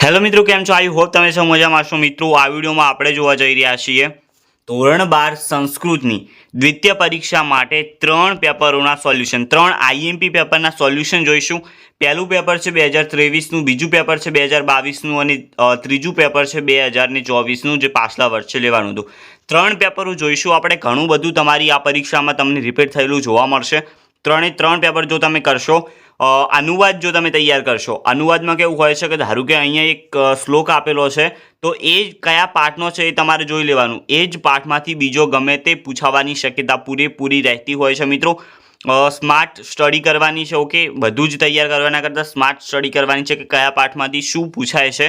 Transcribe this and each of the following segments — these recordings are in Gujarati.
હેલો મિત્રો, કેમ છો? આઈ હોપ તમે સૌ મજામાં હશો. મિત્રો, આ વિડીયોમાં આપણે જોવા જઈ રહ્યા છીએ ધોરણ 12 સંસ્કૃતની દ્વિતીય પરીક્ષા માટે 3 પેપરોના સોલ્યુશન, 3 આઈએમપી પેપરના સોલ્યુશન જોઈશું. પહેલું પેપર છે 2023નું, બીજું પેપર છે 2022નું અને ત્રીજું પેપર છે 2024નું, જે પાછલા વર્ષે લેવાનું હતું. 3 પેપરો જોઈશું આપણે. ઘણું બધું તમારી આ પરીક્ષામાં તમને રિપીટ થયેલું જોવા મળશે. 3 પેપર જો તમે કરશો, અનુવાદ જો તમે તૈયાર કરશો, અનુવાદમાં કેવું હોય છે કે ધારો કે અહીંયા એક શ્લોક આપેલો છે, તો એ કયા પાઠનો છે એ તમારે જોઈ લેવાનું. એ જ પાઠમાંથી બીજો ગમે તે પૂછાવાની શક્યતા પૂરેપૂરી રહેતી હોય છે. મિત્રો, સ્માર્ટ સ્ટડી કરવાની છે. ઓકે, બધું જ તૈયાર કરવાના કરતાં સ્માર્ટ સ્ટડી કરવાની છે કે કયા પાઠમાંથી શું પૂછાય છે.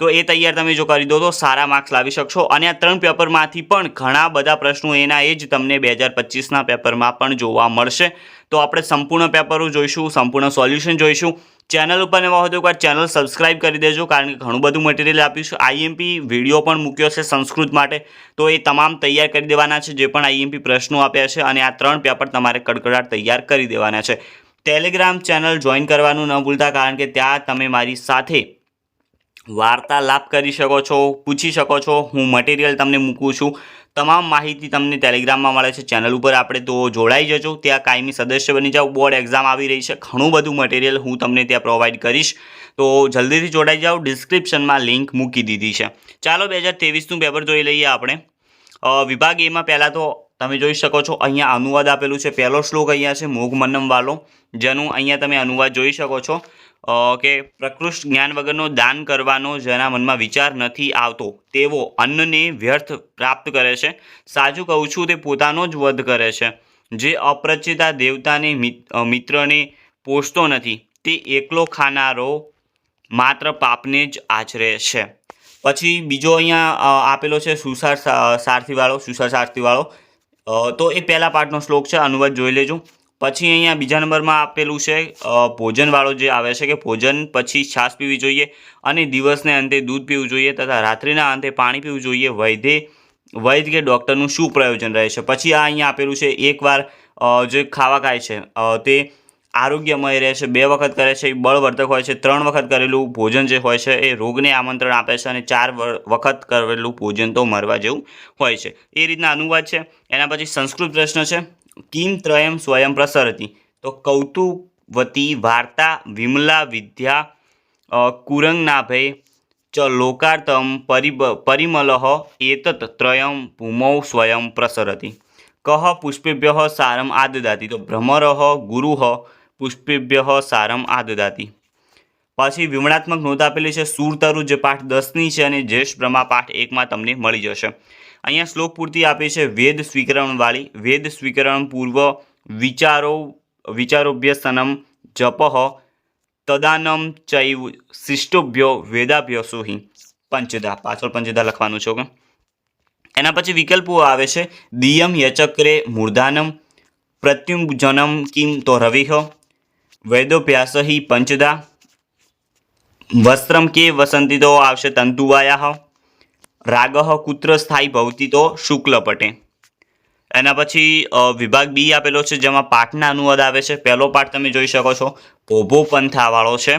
તો એ તૈયાર તમે જો કરી દો તો સારા માર્ક્સ લાવી શકશો. અને આ 3 પેપરમાંથી પણ ઘણા બધા પ્રશ્નો એના એ જ તમને 2025ના પેપરમાં પણ જોવા મળશે. તો આપણે સંપૂર્ણ પેપરો જોઈશું, સંપૂર્ણ સોલ્યુશન જોઈશું. ચેનલ ઉપર નવા હોય તો એકવાર ચેનલ સબસ્ક્રાઇબ કરી દેજો, કારણ કે ઘણું બધું મટીરિયલ આપીશું. આઈએમપી વિડીયો પણ મૂક્યો છે સંસ્કૃત માટે, તો એ તમામ તૈયાર કરી દેવાના છે, જે પણ આઈએમપી પ્રશ્નો આપ્યા છે. અને આ 3 પેપર તમારે કડકડાટ તૈયાર કરી દેવાના છે. ટેલિગ્રામ ચેનલ જોઈન કરવાનું ન ભૂલતા, કારણ કે ત્યાં તમે મારી સાથે વાર્તાલાપ કરી શકો છો, પૂછી શકો છો. હું મટીરિયલ તમને મૂકું છું, તમામ માહિતી તમને ટેલિગ્રામમાં મળે છે. ચેનલ ઉપર આપણે તો જોડાઈ જજો, ત્યાં કાયમી સદસ્ય બની જાઓ. બોર્ડ એક્ઝામ આવી રહી છે, ઘણું બધું મટીરિયલ હું તમને ત્યાં પ્રોવાઈડ કરીશ, તો જલ્દીથી જોડાઈ જાઓ. ડિસ્ક્રિપ્શનમાં લિંક મૂકી દીધી છે. ચાલો 2023નું પેપર જોઈ લઈએ આપણે. વિભાગ એમાં પહેલાં તો તમે જોઈ શકો છો, અહીંયા અનુવાદ આપેલું છે. પહેલો શ્લોક અહીંયા છે મોઘ મન્નમ વાલો, જેનું અહીંયા તમે અનુવાદ જોઈ શકો છો કે પ્રકૃષ્ટ જ્ઞાન વગરનો દાન કરવાનો જેના મનમાં વિચાર નથી આવતો તેવો અન્નને વ્યર્થ પ્રાપ્ત કરે છે. સાચું કહું છું, તે પોતાનો જ વધ કરે છે. જે અપ્રચિતા દેવતાને મિત્રને પોષતો નથી, તે એકલો ખાનારો માત્ર પાપને જ આચરે છે. પછી બીજો અહીંયા આપેલો છે સુસાર સારથીવાળો. તો એ પહેલા પાઠનો શ્લોક છે, અનુવાદ જોઈ લેજો. પછી અહીંયા બીજા નંબરમાં આપેલું છે ભોજનવાળો, જે આવે છે કે ભોજન પછી છાશ પીવી જોઈએ અને દિવસને અંતે દૂધ પીવું જોઈએ તથા રાત્રિના અંતે પાણી પીવું જોઈએ. વૈદ્ય કે ડૉક્ટરનું શું પ્રયોજન રહે છે. પછી આ અહીંયા આપેલું છે એકવાર જે ખાવા ખાય છે તે આરોગ્યમય રહે છે, 2 વખત કરે છે એ બળવર્ધક હોય છે, 3 વખત કરેલું ભોજન જે હોય છે એ રોગને આમંત્રણ આપે છે, અને 4 વખત કરેલું ભોજન તો મરવા જેવું હોય છે. એ રીતના અનુવાદ છે. એના પછી સંસ્કૃત પ્રશ્ન છે, કિમ ત્રયમ સ્વયં પ્રસરતી. તો કૌતુકવતી વાર્તા વિમલા વિદ્યા કુરંગનાભય ચ લોકાર્તમ પરિમલઃ એતત ત્રયમ ભૂમૌ સ્વયં પ્રસરતી. કહ પુષ્પેભ્યઃ સારમ આદદાતિ. તો ભ્રમરઃ ગુરુઃ પુષ્પેભ્યઃ સારમ આદદાતિ. પછી વિવરણાત્મક નોંધ આપેલી છે સૂરતરુ, જે પાઠ 10ની છે, અને જ્યેષ્ઠ બ્રહ્મા પાઠ 1માં તમને મળી જશે. અહીંયા શ્લોક પૂર્તિ આપી છે વેદ સ્વીકરણવાળી. વેદ સ્વીકરણ પૂર્વ વિચારોભ્યસનમ જપઃ તદાનમ ચૈવ શિષ્ટોભ્યો વેદાભ્યસો હિ પંચદા. પાછળ પંચદા લખવાનું છે. ઓકે, એના પછી વિકલ્પો આવે છે દિયમ યચક્રે મૂર્ધાનમ પ્રત્યુજનમ કિમ તો રવિહ વૈદોભ્યાસ હિ પંચદા. વસ્ત્રમ કે વસંતી તો આવશે તંતુવાયાહ. રાગઃ કુત્ર સ્થાયી ભવતી તો શુક્લપટે. એના પછી વિભાગ બી આપેલો છે, જેમાં પાઠના અનુવાદ આવે છે. પહેલો પાઠ તમે જોઈ શકો છો ભોભો પંથાવાળો છે,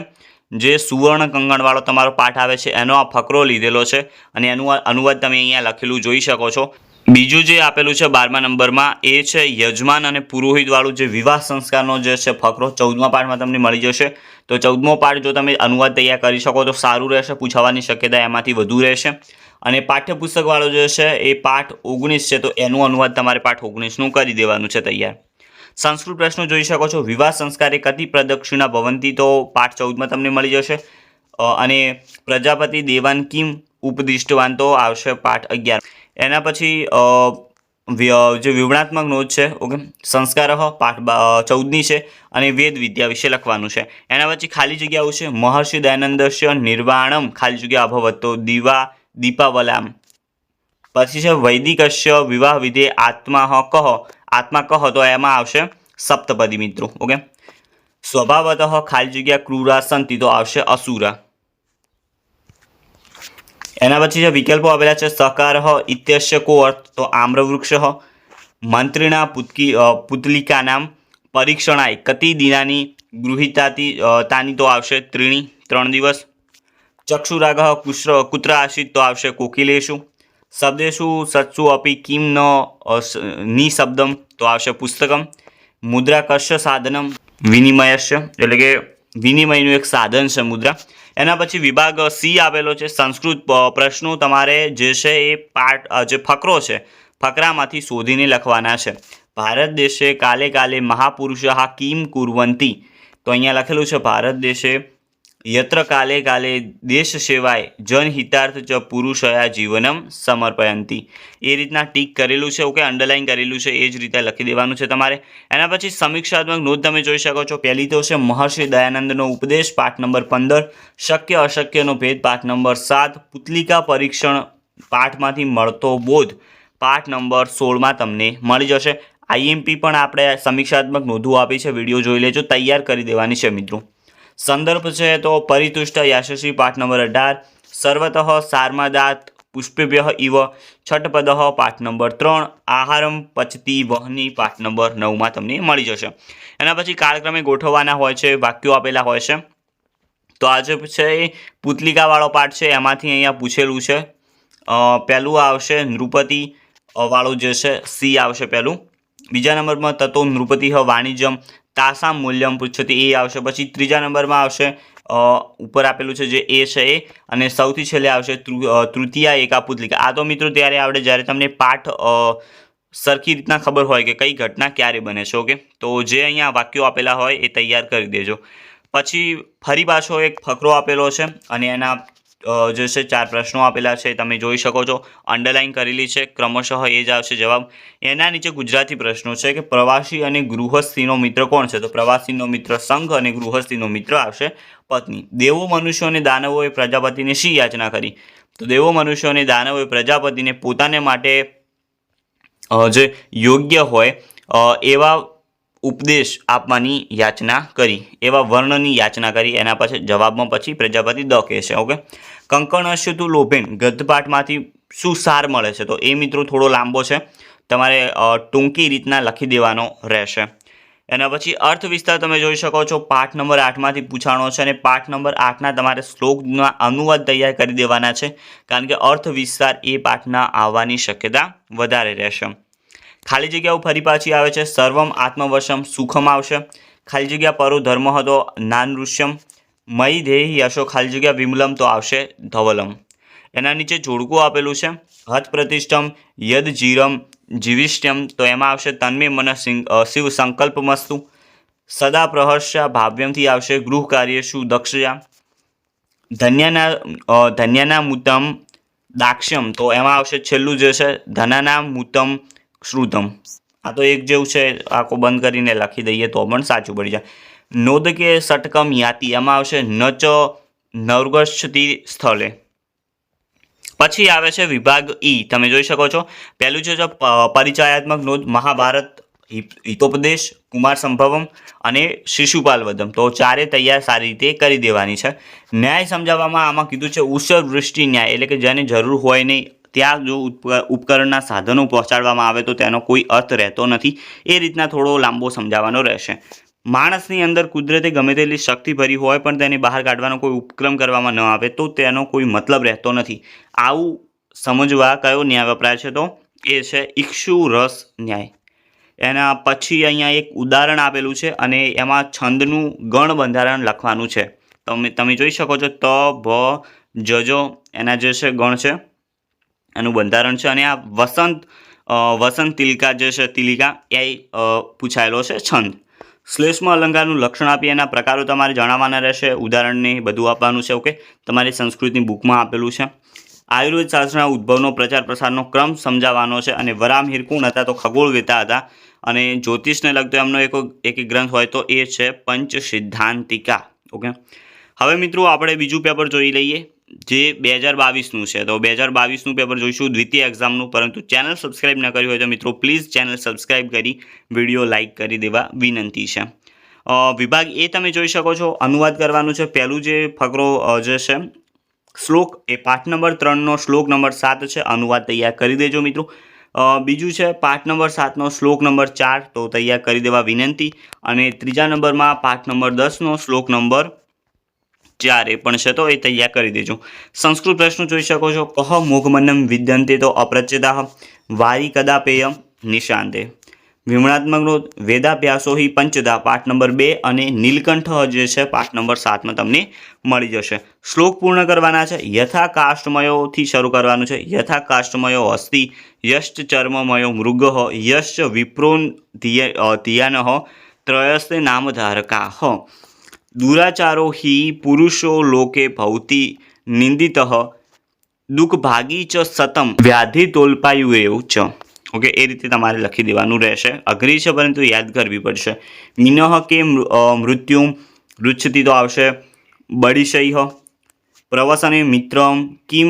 જે સુવર્ણ કંગણવાળો તમારો પાઠ આવે છે, એનો આ ફકરો લીધેલો છે, અને એનું અનુવાદ તમે અહીંયા લખેલું જોઈ શકો છો. બીજું જે આપેલું છે 12મા નંબરમાં, એ છે યજમાન અને પુરોહિતવાળું, જે વિવાહ સંસ્કારનો જે છે ફકરો 14મા પાઠમાં તમને મળી જશે. તો 14મો પાઠ જો તમે અનુવાદ તૈયાર કરી શકો તો સારું રહેશે, પૂછાવાની શક્યતા એમાંથી વધુ રહેશે. અને પાઠ્યપુસ્તકવાળો જે છે એ પાઠ 19 છે, તો એનું અનુવાદ તમારે પાઠ 19નું કરી દેવાનું છે તૈયાર. સંસ્કૃત પ્રશ્નો જોઈ શકો છો. વિવાહ સંસ્કારે કતિ પ્રદક્ષિણા ભવંતી, તો પાઠ 14માં તમને મળી જશે. અને પ્રજાપતિ દેવાન કિમ ઉપદિષ્ટવાન, તો આવશે પાઠ 11. એના પછી જે વિવરણાત્મક નોંધ છે, ઓકે, સંસ્કારઃ પાઠ 14ની છે, અને વેદ વિદ્યા વિશે લખવાનું છે. એના પછી ખાલી જગ્યાઓ છે મહર્ષિ દયાનંદસ્ય નિર્વાણમ ખાલી જગ્યા અભવત, તો દીપાવલામ. પછી છે વૈદિકસ્ય વિવાહ વિધે આત્મા કહ, તો એમાં આવશે સપ્તપદી. મિત્રો, ઓકે, સ્વભાવતઃ ખાલી જગ્યા ક્રૂરા સંતિ, તો આવશે અસુરા. એના પછી જે વિકલ્પો આવેલા છે સકારઃ ઇત્યસ્ય કો અર્થ, તો આમ્રવૃક્ષ. મંત્રીણા પુતલિકાનામ પરીક્ષણાય કતિ દિનાની ગૃહિતાની, તો આવશે 3 દિવસ. ચક્ષુરાગઃ કુત્ર આસીત તો આવશે કોકિલેશુ. શબ્દેશુ સત્સુ અપી કિમ ન નિશબ્દમ તો આવશે પુસ્તકમ. મુદ્રા કશ્ય સાધનમ વિનિમયસ્ય એટલે કે વિનિમયનું એક સાધન છે મુદ્રા. એના પછી વિભાગ સી આવેલો છે સંસ્કૃત પ્રશ્નો તમારે જે છે એ પાઠ જે ફકરો છે ફકરામાંથી શોધીને લખવાના છે. ભારત દેશે કાલે કાલે મહાપુરુષ કિમ કુર્વંતી તો અહીંયા લખેલું છે ભારત દેશે યત્ર કાલે કાલે દેશ સેવાય જનહિતાર્થ ચ પુરુષયા જીવનમ સમર્પયંતી. એ રીતના ટીક કરેલું છે, ઓકે, અંડરલાઇન કરેલું છે, એ જ રીતે લખી દેવાનું છે તમારે. એના પછી સમીક્ષાત્મક નોંધ તમે જોઈ શકો છો. પહેલી તો છે મહર્ષિ દયાનંદનો ઉપદેશ પાઠ નંબર 15, શક્ય અશક્યનો ભેદ પાઠ નંબર 7, પુતલિકા પરીક્ષણ પાઠમાંથી મળતો બોધ પાઠ નંબર 16માં તમને મળી જશે. આઈએમપી પણ આપણે સમીક્ષાત્મક નોંધો આપી છે, વિડીયો જોઈ લેજો, તૈયાર કરી દેવાની છે મિત્રો. સંદર્ભ છે તો પરિતુષ્ટ યાશસ્વી પાઠ નંબર 18, સર્વતઃ સાર્માદાત પુષ્પેભ્ય ઇવ છઠપદ પાઠ નંબર 3, આહારમ પચતી વહની પાઠ નંબર 9માં તમને મળી જશે. એના પછી કાળક્રમે ગોઠવવાના હોય છે, વાક્યો આપેલા હોય છે. તો આજે છે એ પુતલિકાવાળો પાઠ છે, એમાંથી અહીંયા પૂછેલું છે. પહેલું આવશે નૃપતિ વાળું જે છે સી આવશે પહેલું. બીજા નંબરમાં તતો નૃપતિ વાણિજ્યમ તાસામ મૂલ્યમ પૃચ્છતિ એ આવશે. પછી ત્રીજા નંબરમાં આવશે ઉપર આપેલું છે જે એ છે એ, અને સૌથી છેલ્લે આવશે તૃતીયા એકા પુતલિકા. આ તો મિત્રો ત્યારે આવડે જ્યારે તમને પાઠ સરખી રીતના ખબર હોય કે કઈ ઘટના ક્યારે બને છે, ઓકે. તો જે અહીંયા વાક્યો આપેલા હોય એ તૈયાર કરી દેજો. પછી ફરી પાછો એક ફકરો આપેલો છે અને એના જે છે 4 પ્રશ્નો આપેલા છે, તમે જોઈ શકો છો, અંડરલાઇન કરેલી છે, ક્રમશઃ એ જ આવશે જવાબ. એના નીચે ગુજરાતી પ્રશ્નો છે કે પ્રવાસી અને ગૃહસ્થીનો મિત્ર કોણ છે? તો પ્રવાસીનો મિત્ર સંઘ અને ગૃહસ્થીનો મિત્ર આવશે પત્ની. દેવો મનુષ્યો અને દાનવોએ પ્રજાપતિને શી યાચના કરી? તો દેવો મનુષ્યો અને દાનવોએ પ્રજાપતિને પોતાને માટે જે યોગ્ય હોય એવા ઉપદેશ આપવાની યાચના કરી, એવા વર્ણની યાચના કરી. એના પછી જવાબમાં પછી પ્રજાપતિ દ કહે છે, ઓકે. કંકણસ્ય તું લોભેન ગદ્યપાઠમાંથી શું સાર મળે છે? તો એ મિત્રો થોડો લાંબો છે, તમારે ટૂંકી રીતના લખી દેવાનો રહેશે. એના પછી અર્થ વિસ્તાર તમે જોઈ શકો છો, પાઠ નંબર 8માંથી પૂછાણો છે અને પાઠ નંબર 8ના તમારે શ્લોકના અનુવાદ તૈયાર કરી દેવાના છે, કારણ કે અર્થ વિસ્તાર એ પાઠના આવવાની શક્યતા વધારે રહેશે. ખાલી જગ્યાઓ ફરી પાછી આવે છે. સર્વમ આત્મવશમ સુખમ આવશે. ખાલી જગ્યા પરો ધર્મ હતો નાનૃશ્યમ. મયી ધેહી યશો ખાલી જગ્યા વિમલમ તો આવશે ધવલમ. એના નીચે જોડકું આપેલું છે. હત પ્રતિષ્ઠમ યદ જીરમ જીવિષ્ટ્યમ તો એમાં આવશે તન્મે મન શિવ સંકલ્પમસ્તુ. સદા પ્રહર્ષા ભાવ્યમથી આવશે ગૃહ કાર્યેષુ દક્ષયા. ધન્યાના મુતમ દાક્ષ્યમ તો એમાં આવશે છેલ્લું જે છે ધનાના મુતમ શ્રુતમ. આ તો એક જેવું છે, આખો બંધ કરીને લખી દઈએ તો પણ સાચું પડી જાય. નોદ કે સટકમ યાતિ એમાં આવશે નચ નવગચ્છતિ સ્થળે. પછી આવે છે વિભાગ ઈ, તમે જોઈ શકો છો. પહેલું છે પરિચયાત્મક નોંધ મહાભારત હિતોપદેશ કુમાર સંભવમ અને શિશુપાલ વદમ. તો ચારે તૈયાર સારી રીતે કરી દેવાની છે. ન્યાય સમજાવવામાં આમાં કીધું છે ઉષર વૃષ્ટિ ન્યાય, એટલે કે જેને જરૂર હોય નહીં ત્યાં જો ઉપકરણના સાધનો પહોંચાડવામાં આવે તો તેનો કોઈ અર્થ રહેતો નથી. એ રીતના થોડો લાંબો સમજાવવાનો રહેશે. માણસની અંદર કુદરતે ગમે તેટલી શક્તિ ભરી હોય પણ તેને બહાર કાઢવાનો કોઈ ઉપક્રમ કરવામાં ન આવે તો તેનો કોઈ મતલબ રહેતો નથી. આવું સમજવા કયો ન્યાય વપરાય છે? તો એ છે ઇક્ષુ રસ ન્યાય. એના પછી અહીંયા એક ઉદાહરણ આપેલું છે અને એમાં છંદનું ગણ બંધારણ લખવાનું છે. તમે જોઈ શકો છો ત ભ જજો એના જે છે ગણ છે એનું બંધારણ છે. અને આ વસંત તિલકા જે છે તિલિકા એ પૂછાયેલો છે છંદ. શ્લેષમાં અલંકારનું લક્ષણ આપી એના પ્રકારો તમારે જણાવવાના રહેશે. ઉદાહરણને બધું આપવાનું છે, ઓકે. તમારી સંસ્કૃતની બુકમાં આપેલું છે. આયુર્વેદ શાસ્ત્રના ઉદ્ભવનો પ્રચાર પ્રસારનો ક્રમ સમજાવવાનો છે. અને વરામહીર કોણ હતા? તો ખગોળવેતા હતા. અને જ્યોતિષને લગતો એમનો એક ગ્રંથ હોય તો એ છે પંચ સિદ્ધાંતિકા, ઓકે. હવે મિત્રો આપણે બીજું પેપર જોઈ લઈએ જે 2022નું છે. તો 2022નું પેપર જોઈશું દ્વિતીય એક્ઝામનું. પરંતુ ચેનલ સબસ્ક્રાઈબ ન કરી હોય તો મિત્રો પ્લીઝ ચેનલ સબસ્ક્રાઈબ કરી વિડીયો લાઇક કરી દેવા વિનંતી છે. વિભાગ એ તમે જોઈ શકો છો, અનુવાદ કરવાનું છે. પહેલું જે ફકરો જે છે શ્લોક એ પાઠ નંબર 3નો શ્લોક નંબર 7 છે, અનુવાદ તૈયાર કરી દેજો મિત્રો. બીજું છે પાઠ નંબર 7નો શ્લોક નંબર 4 તો તૈયાર કરી દેવા વિનંતી. અને ત્રીજા નંબરમાં પાઠ નંબર 10નો શ્લોક નંબર 4 એ પણ છે, તો એ તૈયાર કરી દેજો. સંસ્કૃત પ્રશ્નો જોઈ શકો છો. કહ મોઘમન્નમ વિદ્યંતે તો અપ્રચ્યતા વારી કદાપેયમ નિશાંતે. વિમળાત્મક નોંધ વેદાભ્યાસો હિ પંચદા પાઠ નંબર 2 અને નીલકંઠ જે છે પાઠ નંબર 7માં તમને મળી જશે. શ્લોક પૂર્ણ કરવાના છે. યથા કાષ્ટમયોથી શરૂ કરવાનું છે. યથા કાષ્ટમયો અસ્તિ યશ્ચ ચર્મમયો મૃગ યશ્ચ વિપ્રોન ધિયાનઃ ત્રયસ્તે નામધારકાઃ. દુરાચારો હિ પુરુષો લોકે ભવતિ નિંદિતઃ દુઃખભાગી ચ સતમ વ્યાધિ તોલ્પાયુરેવ ચ. ઓકે, એ રીતે તમારે લખી દેવાનું રહેશે. અઘરી છે પરંતુ યાદ કરવી પડશે. મિનઃ કે મૃત્યુ રુચ્છતિ તો આવશે બળિશૈહ. પ્રવસને મિત્રમ કિમ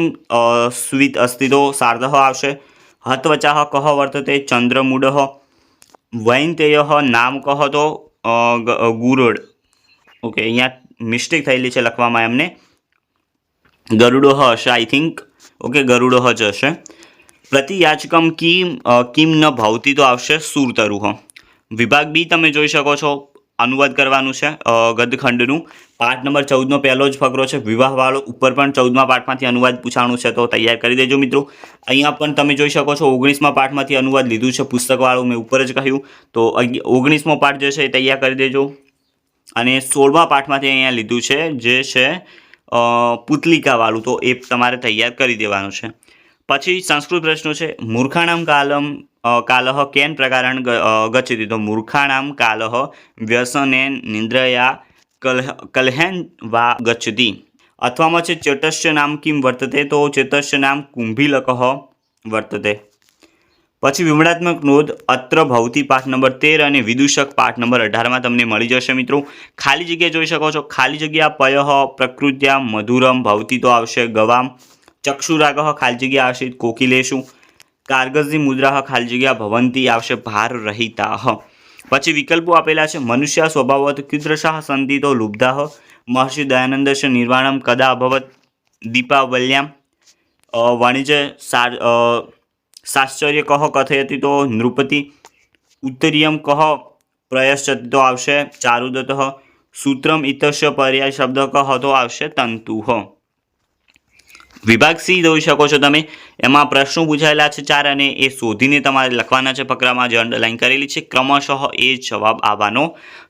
સ્વિત અસ્તિ તો સાર્ધઃ આવશે. હતવચાહ કહ વર્તતે ચંદ્રમૂઢ. વૈનતેય નામ કહ તો ગુરુડ. ઓકે, અહીંયા મિસ્ટેક થયેલી છે લખવામાં એમને. ગરુડો હશે આઈ થિંક. ઓકે, ગરુડો જ હશે. પ્રતિયાચકમ કિમ ન ભાવતી તો આવશે સુરતરુહ. વિભાગ બી તમે જોઈ શકો છો. અનુવાદ કરવાનું છે ગદખંડનું. પાઠ નંબર 14નો પહેલો જ ફકરો છે વિવાહવાળો. ઉપર પણ 14મા પાઠમાંથી અનુવાદ પૂછાણું છે, તો તૈયાર કરી દેજો મિત્રો. અહીંયા પણ તમે જોઈ શકો છો 19મા પાઠમાંથી અનુવાદ લીધું છે પુસ્તકવાળું, મેં ઉપર જ કહ્યું. તો 19મો પાઠ જે છે એ તૈયાર કરી દેજો. અને 16મા પાઠમાંથી અહીંયા લીધું છે જે છે પુતલિકાવાળું, તો એ તમારે તૈયાર કરી દેવાનું છે. પછી સંસ્કૃત પ્રશ્નો છે. મૂર્ખાણામ કાલઃ કેન પ્રકારણ ગચ્છતિ. તો મૂર્ખાણામ કાલઃ વ્યસનેન નિદ્રયા કલહેન વા ગચ્છતિ. અથવામાં છે ચેતસ્ય નામ કિમ વર્તતે. તો ચેતસ્ય નામ કુંભીલકઃ વર્તતે. પછી વિમળાત્મક નોંધ અત્ર ભવતી પાઠ નંબર 13 અને વિદૂષક પાઠ નંબર 18માં તમને મળી જશે મિત્રો. ખાલી જગ્યા જોઈ શકો છો. ખાલી જગ્યા પયઃ પ્રકૃત્યા મધુરમ ભવતી તો આવશે ગવામ. ચક્ષુરાગઃ ખાલી જગ્યા આવશે કોકિલેશુ. કારગઝની મુદ્રાઃ ખાલી જગ્યા ભવંતી આવશે ભાર રહિતાઃ. પછી વિકલ્પો આપેલા છે. મનુષ્ય સ્વભાવત કીદૃશાઃ સંતિ તો લુબ્ધાઃ. મહર્ષિ દયાનંદસ્ય નિર્વાણમ કદા અભવત દીપાવલ્યામ. વાણિજ્ય સાશ્ચર્ય કહ કથયતિ તો નૃપતિ. ઉત્તરીયમ કહ પ્રયશ્ચતિ તો આવશે ચારુદત્તઃ. સૂત્રમ ઇતસ્ય પર્યાય શબ્દ કહ તો આવશે તંતુઃ. વિભાગ સી જોઈ શકો છો તમે. એમાં પ્રશ્નો પૂછાયેલા છે 4 અને એ શોધીને તમારે લખવાના છે ફકરામાં, જે અંડરલાઈન કરેલી છે. ક્રમશઃ એ જવાબ આવવાનો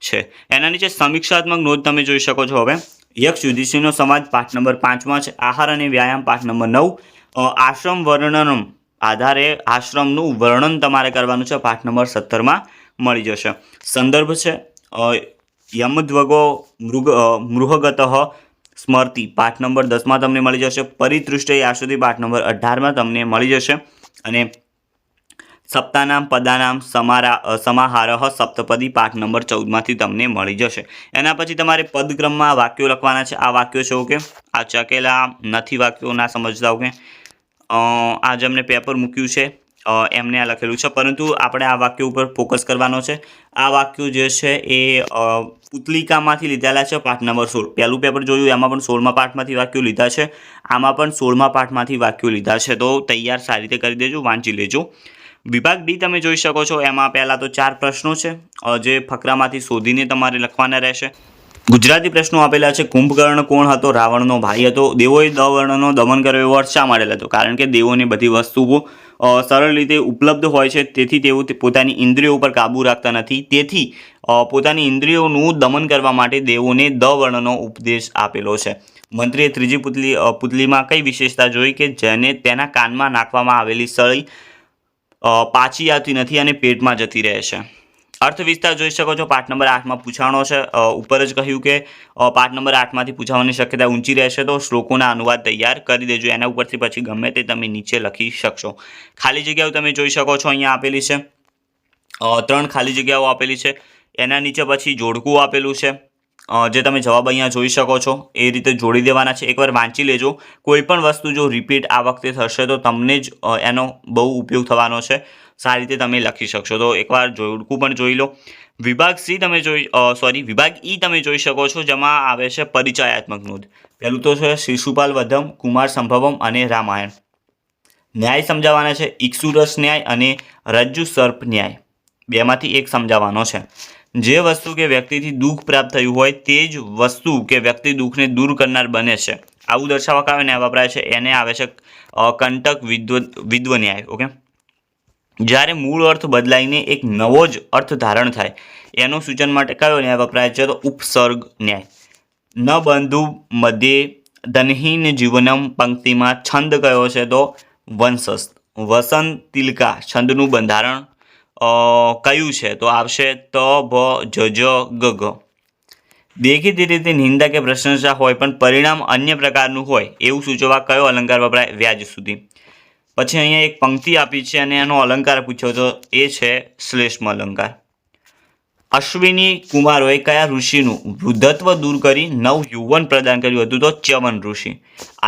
છે. એના નીચે સમીક્ષાત્મક નોંધ તમે જોઈ શકો છો. હવે યક્ષ યુધિષ્ઠિરનો સમાજ પાઠ નંબર 5માં છે. આહાર અને વ્યાયામ પાઠ નંબર 9. આશ્રમ વર્ણનમ આધારે આશ્રમનું વર્ણન તમારે કરવાનું છે. પાઠ નંબર 17માં મળી જશે. સંદર્ભ છે યમધ્વગો મૃહગતઃ સ્મરતી પાઠ નંબર 10માં તમને મળી જશે. પરિતૃષ્ટે યાશુદી પાઠ નંબર 18માં તમને મળી જશે. અને સપ્તાનામ પદાનામ સમાહારઃ સપ્તપદી પાઠ નંબર 14માંથી તમને મળી જશે. એના પછી તમારે પદક્રમમાં વાક્યો લખવાના છે. આ વાક્યો છે ઓકે. આ ચકેલા નથી વાક્યો ના સમજતા. ઓકે, આ જે અમને પેપર મૂક્યું છે એમને આ લખેલું છે, પરંતુ આપણે આ વાક્ય ઉપર ફોકસ કરવાનો છે. આ વાક્યો જે છે એ પુતલિકામાંથી લીધેલા છે. પાઠ નંબર 16 પહેલું પેપર જોયું, એમાં પણ 16મા પાઠમાંથી વાક્યો લીધા છે. આમાં પણ 16મા પાઠમાંથી વાક્યો લીધા છે. તો તૈયાર સારી રીતે કરી દેજો, વાંચી લેજો. વિભાગ ડી તમે જોઈ શકો છો. એમાં પહેલાં તો 4 પ્રશ્નો છે જે ફકરામાંથી શોધીને તમારે લખવાના રહેશે. ગુજરાતી પ્રશ્નો આપેલા છે. કુંભકર્ણ કોણ હતો? રાવણનો ભાઈ હતો. દેવોએ દવર્ણનો દમન કર્યો એવો અર્થ શા માટે હતો? કારણ કે દેવોને બધી વસ્તુઓ સરળ રીતે ઉપલબ્ધ હોય છે, તેથી તેઓ પોતાની ઇન્દ્રિયો ઉપર કાબૂ રાખતા નથી. તેથી પોતાની ઇન્દ્રિયોનું દમન કરવા માટે દેવોને દવર્ણનો ઉપદેશ આપેલો છે. મંત્રીએ ત્રીજી પુતલીમાં કઈ વિશેષતા જોઈ કે જેને તેના કાનમાં નાખવામાં આવેલી સળી પાછી આવતી નથી અને પેટમાં જતી રહે છે. અર્થ વિસ્તાર જોઈ શકો છો. પાઠ નંબર 8માં પૂછાણો છે. ઉપર જ કહ્યું કે પાઠ નંબર 8માંથી પૂછાવાની શક્યતા ઊંચી રહેશે, તો શ્લોકોના અનુવાદ તૈયાર કરી દેજો. એના ઉપરથી પછી ગમે તે તમે નીચે લખી શકશો. ખાલી જગ્યાઓ તમે જોઈ શકો છો. અહીંયા આપેલી છે 3 ખાલી જગ્યાઓ આપેલી છે. એના નીચે પછી જોડકું આપેલું છે, જે તમે જવાબ અહીંયા જોઈ શકો છો. એ રીતે જોડી દેવાના છે. એકવાર વાંચી લેજો. કોઈ પણ વસ્તુ જો રિપીટ આ વખતે થશે તો તમને જ એનો બહુ ઉપયોગ થવાનો છે. સારી રીતે તમે લખી શકશો. તો એકવાર જોડકું પણ જોઈ લો. વિભાગ સી તમે વિભાગ ઈ તમે જોઈ શકો છો, જેમાં આવે છે પરિચયાત્મક નોંધ. પહેલું તો છે શિશુપાલ વધમ, કુમાર સંભવમ અને રામાયણ. ન્યાય સમજાવવાના છે. ઇક્ષુરસ ન્યાય અને રજ્જુ સર્પ ન્યાય. બેમાંથી એક સમજાવવાનો છે. જે વસ્તુ કે વ્યક્તિથી દુઃખ પ્રાપ્ત થયું હોય તે જ વસ્તુ કે વ્યક્તિ દુઃખને દૂર કરનાર બને છે, આવું દર્શાવવા આવે ને વપરાય છે એને આવે છે કંટક વિદ્વ ન્યાય. ઓકે, જ્યારે મૂળ અર્થ બદલાઈને એક નવો જ અર્થ ધારણ થાય એનું સૂચન માટે કયો ન્યાય વપરાય છે? તો ઉપસર્ગ ન્યાય. ન બંધુ મધ્યે ધનહીન જીવનમ પંક્તિમાં છંદ કયો છે? તો વંશસ્થ. વસંત તિલકા છંદનું બંધારણ કયું છે? તો આવશે ત ભ જ જ ગ ઘ. દેખીતી રીતે નિંદા કે પ્રશંસા હોય પણ પરિણામ અન્ય પ્રકારનું હોય એવું સૂચવવા કયો અલંકાર વપરાય? વ્યાજ સુધી. પછી અહીંયા એક પંક્તિ આપી છે અને એનો અલંકાર પૂછ્યો તો એ છે શ્લેષ્મ અલંકાર. અશ્વિની કુમારોએ કયા ઋષિનું વૃદ્ધત્વ દૂર કરી નવ યુવન પ્રદાન કર્યું હતું? તો ચ્યવન ઋષિ.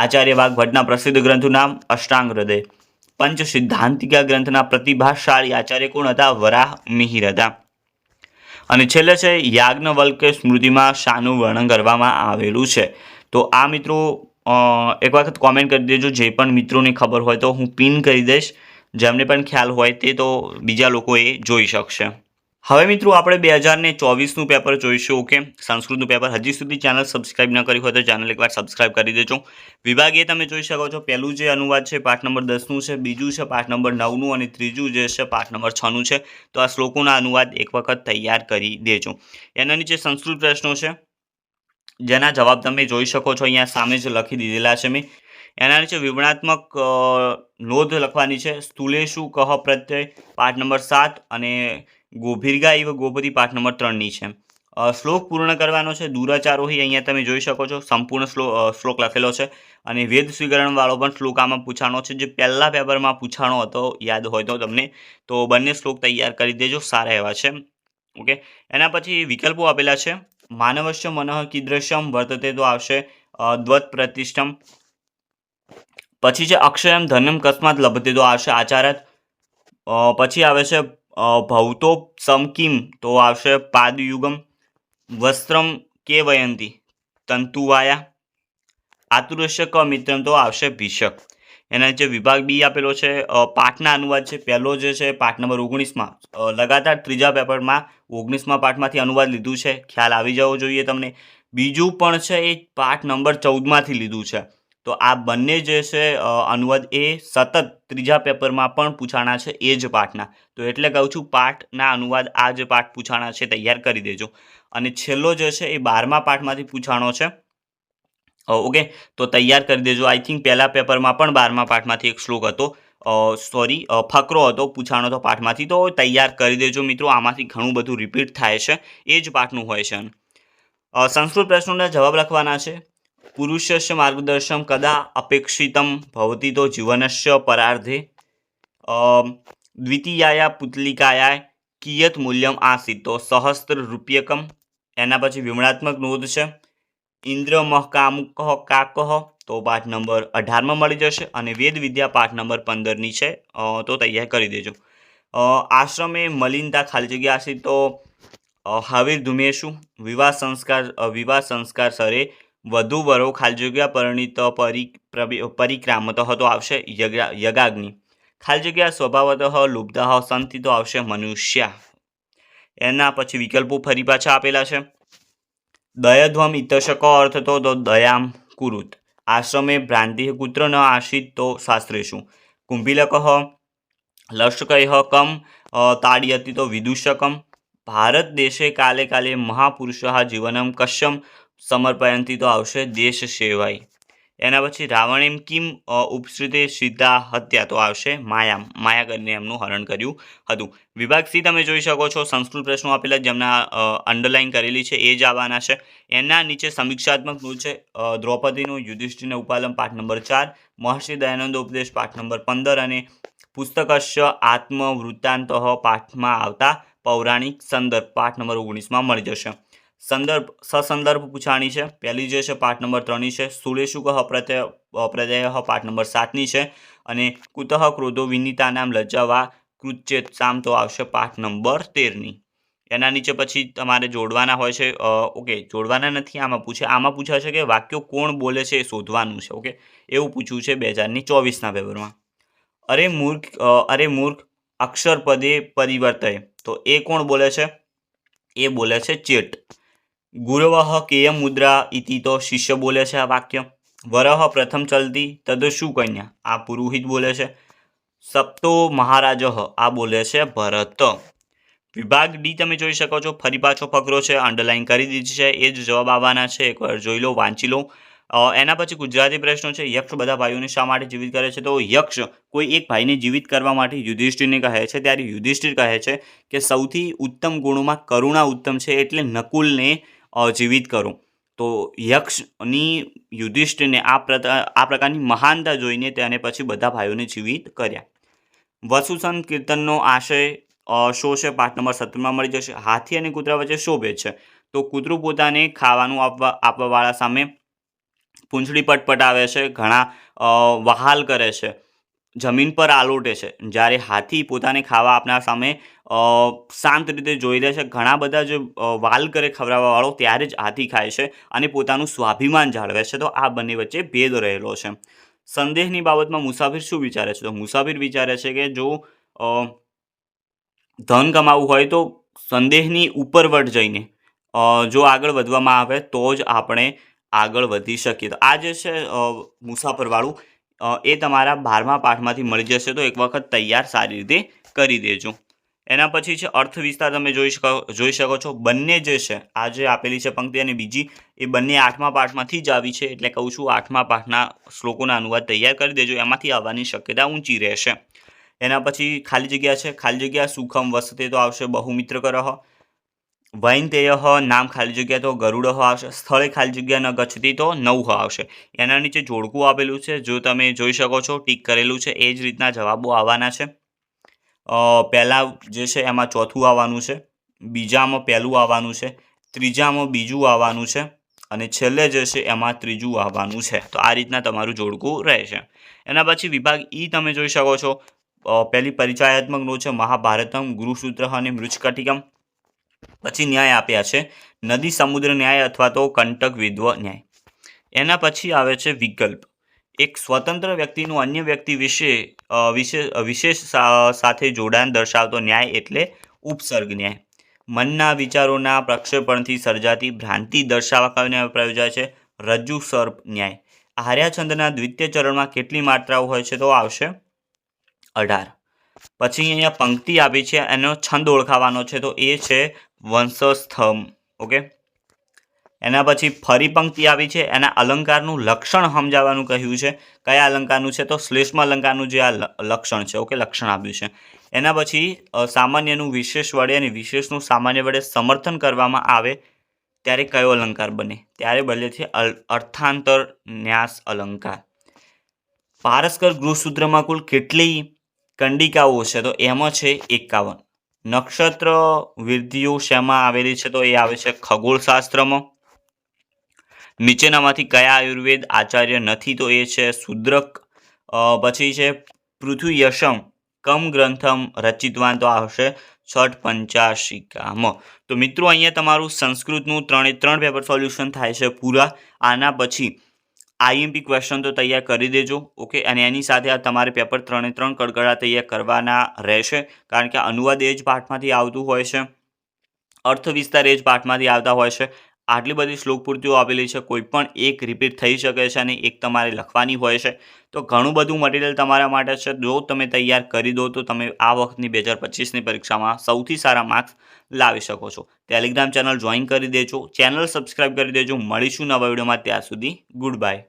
આચાર્ય વાગ્ભટ્ટના પ્રસિદ્ધ ગ્રંથનું નામ અષ્ટાંગ હૃદય. પંચ સિદ્ધાંતિકા ગ્રંથના પ્રતિભાશાળી આચાર્ય કોણ હતા? વરાહ મિહિર હતા. અને છેલ્લે છે યાજ્ઞવલ્ક્ય સ્મૃતિમાં શાનું વર્ણન કરવામાં આવેલું છે? તો આ મિત્રો એક વખત કોમેન્ટ કરી દેજો, જે પણ મિત્રોને ખબર હોય તો હું પિન કરી દઈશ, જેમને પણ ખ્યાલ હોય તે તો બીજા લોકો એ જોઈ શકશે. હવે મિત્રો આપણે 2024નું પેપર જોઈશું. ઓકે, સંસ્કૃતનું પેપર. હજી સુધી ચેનલ સબસ્ક્રાઇબ ન કરી હોય તો ચેનલ એકવાર સબસ્ક્રાઇબ કરી દેજો. વિભાગ એ તમે જોઈ શકો છો, પહેલું જે અનુવાદ છે પાઠ નંબર 10નું છે, બીજું છે પાઠ નંબર 9નું અને ત્રીજું જે છે પાઠ નંબર 6નું છે. તો આ શ્લોકોના અનુવાદ એક વખત તૈયાર કરી દેજો. એના નીચે સંસ્કૃત પ્રશ્નો છે જેના જવાબ તમે જોઈ શકો છો, અહીંયા સામે જ લખી દીધેલા છે મેં. એના નીચે વિવરણાત્મક નોંધ લખવાની છે. સ્થૂલેશુ કહ પ્રત્યય પાઠ નંબર 7 અને ગોભીર્ગા ઇવ ગોપતિ પાઠ નંબર 3ની છે. શ્લોક પૂર્ણ કરવાનો છે. દુરાચારોહી અહીંયા તમે જોઈ શકો છો, સંપૂર્ણ શ્લોક લખેલો છે અને વેદ સ્વીકરણવાળો પણ શ્લોક આમાં પૂછાણો છે, જે પહેલા પેપરમાં પૂછાણો હતો, યાદ હોય તો તમને. તો બંને શ્લોક તૈયાર કરી દેજો, સારા એવા છે. ઓકે, એના પછી વિકલ્પો આપેલા છે. માનવસ્ય મનઃ કીદૃશમ વર્તતે તો આવશે દ્વત પ્રતિષ્ઠમ. પછી છે અક્ષયમ ધનમ કસ્માત લભતે તો આવશે આચારત. પછી આવે છે ભૌતો સમકિમ તો આવશે પાદયુગમ. વસ્ત્રમ કે વયંતી તંતુવાયા. આતુરસ્ય ક મિત્રમ તો આવશે ભીષક. એના જે વિભાગ બી આપેલો છે પાઠના અનુવાદ છે. પહેલો જે છે પાઠ નંબર 19માં, લગાતાર ત્રીજા પેપરમાં 19મા પાઠમાંથી અનુવાદ લીધું છે, ખ્યાલ આવી જવો જોઈએ તમને. બીજું પણ છે એ પાઠ નંબર 14માંથી લીધું છે. તો આ બંને જે છે અનુવાદ એ સતત ત્રીજા પેપરમાં પણ પૂછાણા છે એ જ પાઠના. તો એટલે કહું છું પાઠના અનુવાદ આ જે પાઠ પૂછાણા છે તૈયાર કરી દેજો. અને છેલ્લો જે છે એ 12મા પાઠમાંથી પૂછાણો છે. ઓકે, તો તૈયાર કરી દેજો. આઈ થિંક પહેલા પેપરમાં પણ 12મા પાઠમાંથી એક શ્લોક હતો, ફકરો હતો, પૂછાણો તો પાઠમાંથી. તો તૈયાર કરી દેજો મિત્રો, આમાંથી ઘણું બધું રિપીટ થાય છે, એ જ પાઠનું હોય છે. સંસ્કૃત પ્રશ્નોના જવાબ લખવાના છે. પુરુષસ્ય માર્ગદર્શન કદા અપેક્ષિતમ ભવતી તો જીવનસ્ય પરાર્ધે. દ્વિતીયાયા પુતલિકાયા કિયત મૂલ્યમ આસીત તો સહસ્ત્ર રૂપ્યકમ. એના પછી વિવરણાત્મક નોંધ છે. ઇન્દ્રમહ કામુક કાકહ તો પાઠ નંબર 18માં મળી જશે. અને વેદ વિદ્યા પાઠ નંબર 15ની છે, તો તૈયાર કરી દેજો. આશ્રમે મલિનતા ખાલી જગ્યા આસીત તો હાવીર ધુમેશુ. વિવાહ સંસ્કાર સરે વધુ વરો ખાલી જગ્યા પરિણીત પરિક્રામત તો આવશે યગાગ્નિ. ખાલી જગ્યા સ્વભાવતઃ લુબ્ધઃ સંતિ તો આવશે મનુષ્ય. એના પછી વિકલ્પો ફરી પાછા આપેલા છે. દયધ્વમ ઇતશક અર્થ તો દયામ કુરુત. આશ્રમે ભ્રાંતિ કુત્ર ન આશિત તો શાસ્ત્રેશુ. કુંભીલક લશ્કય કમ તાડયતિ તો વિદુષકમ. ભારત દેશે કાલે કાલે મહાપુરુષ જીવનમ કશ્યમ સમર્પયંતી તો આવશે દેશ સેવાય. એના પછી રાવણેમ કિમ ઉપશ્રિતે સીતા હત્યા તો આવશે માયા કરીને એમનું હરણ કર્યું હતું. વિભાગ સી તમે જોઈ શકો છો, સંસ્કૃત પ્રશ્નો આપેલા જેમના અંડરલાઇન કરેલી છે એ જ આવવાના છે. એના નીચે સમીક્ષાત્મક નોંધ છે. દ્રૌપદીનું યુધિષ્ઠિરને ઉપાલમ પાઠ નંબર 4, મહર્ષિ દયાનંદ ઉપદેશ પાઠ નંબર 15 અને પુસ્તકસ્ય આત્મવૃત્તાંત પાઠમાં આવતા પૌરાણિક સંદર્ભ પાઠ નંબર 19માં મળી જશે. સસંદર્ભ પૂછાણી છે. પહેલી જે છે પાઠ નંબર 3ની છે. સ્થૂલેશુ કહ પ્રત્યય પાઠ નંબર 7ની છે. અને કુતઃ ક્રોધો વિનીતા નામ લજ્જાવા કૃચ્ચેત્સામ તો આવશે પાઠ નંબર 13ની. એના નીચે પછી તમારે જોડવાના હોય છે. ઓકે, જોડવાના નથી, આમાં પૂછે છે કે વાક્યો કોણ બોલે છે એ શોધવાનું છે. ઓકે, એવું પૂછ્યું છે 2024ના પેપરમાં. અરે મૂર્ખ અક્ષર પદે પરિવર્તય તો એ કોણ બોલે છે? એ બોલે છે ચેટ. ગુરવઃ કેય મુદ્રા ઇતિ તો શિષ્ય બોલે છે આ વાક્ય. વરહ પ્રથમ ચલતી તદ શું કન્યા, આ પુરોહિત બોલે છે. સપ્તો મહારાજ આ બોલે છે ભરત. વિભાગ ડી તમે જોઈ શકો છો, ફરી પાછો ફકરો છે, અંડરલાઈન કરી દીધી છે, એ જ જવાબ આવવાના છે. એકવાર જોઈ લો, વાંચી લો. એના પછી ગુજરાતી પ્રશ્નો છે. યક્ષ બધા ભાઈઓને શા માટે જીવિત કરે છે? તો યક્ષ કોઈ એક ભાઈને જીવિત કરવા માટે યુધિષ્ઠિરને કહે છે. ત્યારે યુધિષ્ઠિર કહે છે કે સૌથી ઉત્તમ ગુણોમાં કરુણા ઉત્તમ છે, એટલે નકુલને જીવિત કરો. તો યક્ષની યુધિષ્ઠિરને આ પ્રકારની મહાનતા જોઈને તેને પછી બધા ભાઈઓને જીવિત કર્યા. વસુસંત કીર્તનનો આશય શો છે? પાઠ નંબર 17માં મળી જશે. હાથી અને કૂતરા વચ્ચે શો ભેદ છે? તો કૂતરું પોતાને ખાવાનું આપવાવાળા સામે પૂંછડી પટપટાવે છે, ઘણા વહાલ કરે છે, જમીન પર આલોટે છે. જ્યારે હાથી પોતાને ખાવા આપનાર સામે શાંત રીતે જોઈ લે છે, ઘણા બધા જે વાલ કરે ખવડાવવાવાળો, ત્યારે જ હાથી ખાય છે અને પોતાનું સ્વાભિમાન જાળવે છે. તો આ બંને વચ્ચે ભેદ રહેલો છે. સંદેહની બાબતમાં મુસાફિર શું વિચારે છે? તો મુસાફિર વિચારે છે કે જો ધન કમાવવું હોય તો સંદેહની ઉપરવટ જઈને જો આગળ વધવામાં આવે તો જ આપણે આગળ વધી શકીએ. તો આ જે છે મુસાફરવાળું, એ તમારા 12મા પાઠમાંથી મળી જશે. તો એક વખત તૈયાર સારી રીતે કરી દેજો. એના પછી છે અર્થ વિસ્તાર. તમે જોઈ શકો છો, બંને જે છે આ જે આપેલી છે પંક્તિ અને બીજી, એ બંને 8મા પાઠમાંથી જ આવી છે. એટલે કહું છું 8મા પાઠના શ્લોકોના અનુવાદ તૈયાર કરી દેજો, એમાંથી આવવાની શક્યતા ઊંચી રહેશે. એના પછી ખાલી જગ્યા છે. ખાલી જગ્યા સુખમ વસતે તો આવશે બહુમિત્ર કરહ. વૈનતેય નામ ખાલી જગ્યા તો ગરુડ આવશે. સ્થળે ખાલી જગ્યા ન ગચ્છતી તો નૌહ આવશે. એના નીચે જોડકું આપેલું છે, જો તમે જોઈ શકો છો, ટીક કરેલું છે. એ જ રીતના જવાબો આવવાના છે. પહેલાં જે છે એમાં ચોથું આવવાનું છે, બીજામાં પહેલું આવવાનું છે, ત્રીજામાં બીજું આવવાનું છે, અને છેલ્લે જે છે એમાં ત્રીજું આવવાનું છે. તો આ રીતના તમારું જોડકું રહેશે. એના પછી વિભાગ ઈ તમે જોઈ શકો છો, પહેલી પરિચયાત્મક નો છે મહાભારતમ, ગુરુસૂત્ર અને મૃચ્છકટિકમ. પછી ન્યાય આપ્યા છે નદી સમુદ્ર ન્યાય અથવા તો કંટક વિદ્વ ન્યાય. એના પછી આવે છે વિકલ્પ. એક સ્વતંત્ર વ્યક્તિનું અન્ય વ્યક્તિ વિશેષ સાથે જોડાણ દર્શાવતો ન્યાય એટલે ઉપસર્ગ ન્યાય. મનના વિચારોના પ્રક્ષેપણથી સર્જાતી ભ્રાંતિ દર્શાવવા કયો ન્યાય પ્રયોજાય છે? રજ્જુ સર્પ ન્યાય. આર્યાછંદના દ્વિતીય ચરણમાં કેટલી માત્રાઓ હોય છે? તો આવશે 18. પછી અહીંયા પંક્તિ આપી છે, એનો છંદ ઓળખાવાનો છે, તો એ છે વંશસ્થમ. ઓકે. એના પછી ફરી પંક્તિ આવી છે, એના અલંકારનું લક્ષણ સમજાવવાનું કહ્યું છે. કયા અલંકારનું છે? તો શ્લેષમ અલંકારનું જે આ લક્ષણ છે. ઓકે, લક્ષણ આપ્યું છે. એના પછી સામાન્યનું વિશેષ વડે અને વિશેષનું સામાન્ય વડે સમર્થન કરવામાં આવે ત્યારે કયો અલંકાર બને? ત્યારે બને છે અર્થાંતર ન્યાસ અલંકાર. પારસ્કર ગૃહસૂત્રમાં કુલ કેટલી કંડિકાઓ છે? તો એમાં છે 51. નક્ષત્ર વિધિઓ શેમાં આવેલી છે? તો એ આવે છે ખગોળશાસ્ત્રમાં. નીચેનામાંથી કયા આયુર્વેદ આચાર્ય નથી? તો એ છે શુદ્રક. પછી છે પૃથ્વી યશમ કમ ગ્રંથમ રચિતવાન, તો આવશે છઠ પંચાશિકામાં. તો મિત્રો અહીંયા તમારું સંસ્કૃતનું 3 પેપર સોલ્યુશન થાય છે પૂરા. આના પછી આઈએમપી ક્વેશ્ચન તો તૈયાર કરી દેજો. ઓકે, અને એની સાથે આ તમારે પેપર 3 કડકડા તૈયાર કરવાના રહેશે, કારણ કે અનુવાદ એ જ પાઠમાંથી આવતું હોય છે, અર્થ વિસ્તાર એ જ પાઠમાંથી આવતા હોય છે. આટલી બધી શ્લોક પૂર્તિઓ આપેલી છે, કોઈ પણ એક રિપીટ થઈ શકે છે અને એક તમારે લખવાની હોય છે. તો ઘણું બધું મટીરિયલ તમારા માટે છે. જો તમે તૈયાર કરી દો તો તમે આ વખતની 2025ની પરીક્ષામાં સૌથી સારા માર્ક્સ લાવી શકો છો. ટેલિગ્રામ ચેનલ જોઈન કરી દેજો, ચેનલ સબસ્ક્રાઈબ કરી દેજો. મળીશું નવા વિડીયોમાં. ત્યાં સુધી ગુડ બાય.